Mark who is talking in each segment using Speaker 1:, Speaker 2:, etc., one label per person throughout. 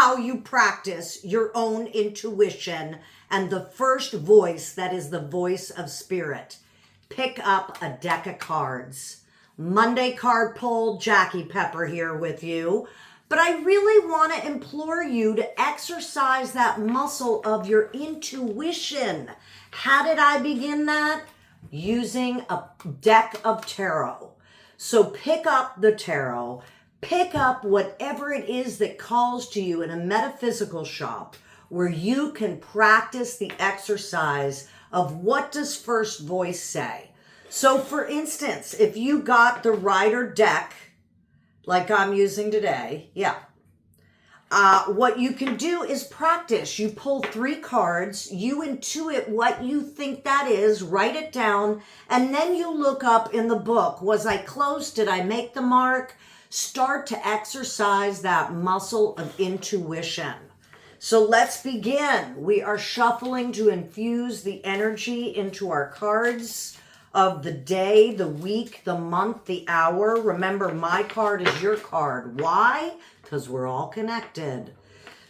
Speaker 1: how you practice your own intuition and the first voice that is the voice of spirit. Pick up a deck of cards. Monday card pull, Jacqui Pepper here with you. But I really want to implore you to exercise that muscle of your intuition. How did I begin that? Using a deck of tarot. So pick up the tarot. Pick up whatever it is that calls to you in a metaphysical shop where you can practice the exercise of what does first voice say. So for instance, if you got the Rider deck, like I'm using today, what you can do is practice. You pull 3 cards, you intuit what you think that is, write it down, and then you look up in the book, was I close? Did I make the mark? Start to exercise that muscle of intuition. So let's begin. We are shuffling to infuse the energy into our cards of the day, the week, the month, the hour. Remember, my card is your card. Why? Because we're all connected.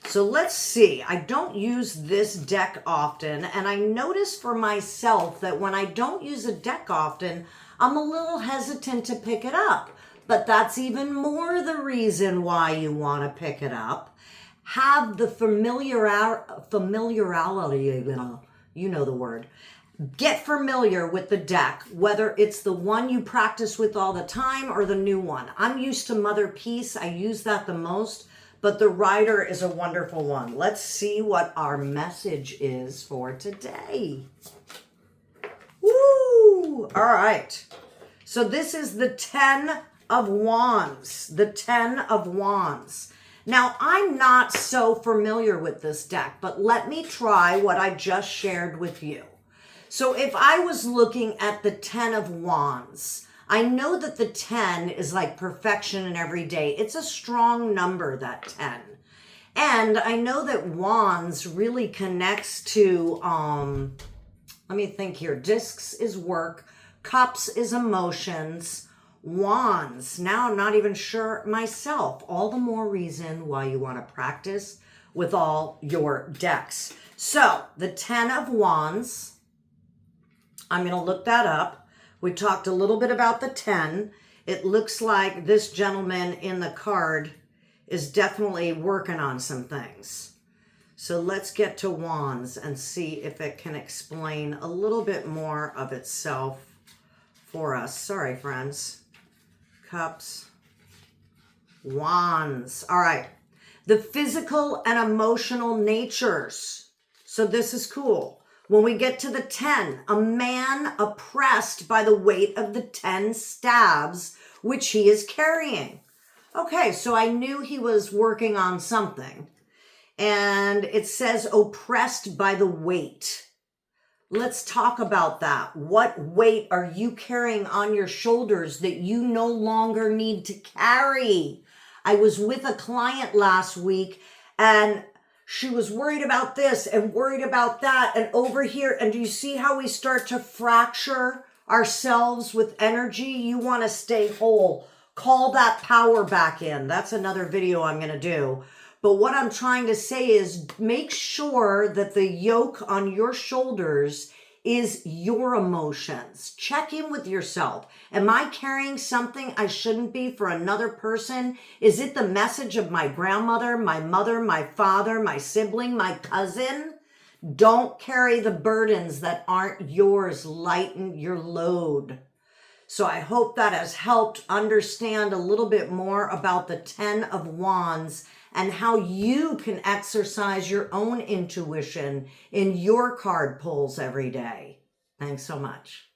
Speaker 1: So let's see. I don't use this deck often, and I notice for myself that when I don't use a deck often, I'm a little hesitant to pick it up. But that's even more the reason why you want to pick it up. Have the familiarity, you know the word. Get familiar with the deck, whether it's the one you practice with all the time or the new one. I'm used to Mother Peace. I use that the most, but the Rider is a wonderful one. Let's see what our message is for today. Woo! All right. So this is the 10 of Wands, the 10 of Wands. Now, I'm not so familiar with this deck, but let me try what I just shared with you. So if I was looking at the 10 of Wands, I know that the 10 is like perfection in every day. It's a strong number, that 10. And I know that Wands really connects to, let me think here. Discs is work. Cups is emotions. Wands, now I'm not even sure myself. All the more reason why you want to practice with all your decks. So the 10 of Wands, I'm going to look that up. We talked a little bit about the 10. It looks like this gentleman in the card is definitely working on some things. So let's get to Wands and see if it can explain a little bit more of itself for us. Sorry, friends. Cups, Wands. All right. The physical and emotional natures. So this is cool. When we get to the 10, a man oppressed by the weight of the 10 staves, which he is carrying. Okay, so I knew he was working on something. And it says oppressed by the weight. Let's talk about that. What weight are you carrying on your shoulders that you no longer need to carry? I was with a client last week and she was worried about this and worried about that and over here. And do you see how we start to fracture ourselves with energy? You want to stay whole. Call that power back in. That's another video I'm going to do. But what I'm trying to say is make sure that the yoke on your shoulders is your emotions. Check in with yourself. Am I carrying something I shouldn't be for another person? Is it the message of my grandmother, my mother, my father, my sibling, my cousin? Don't carry the burdens that aren't yours. Lighten your load. So I hope that has helped understand a little bit more about the 10 of Wands and how you can exercise your own intuition in your card pulls every day. Thanks so much.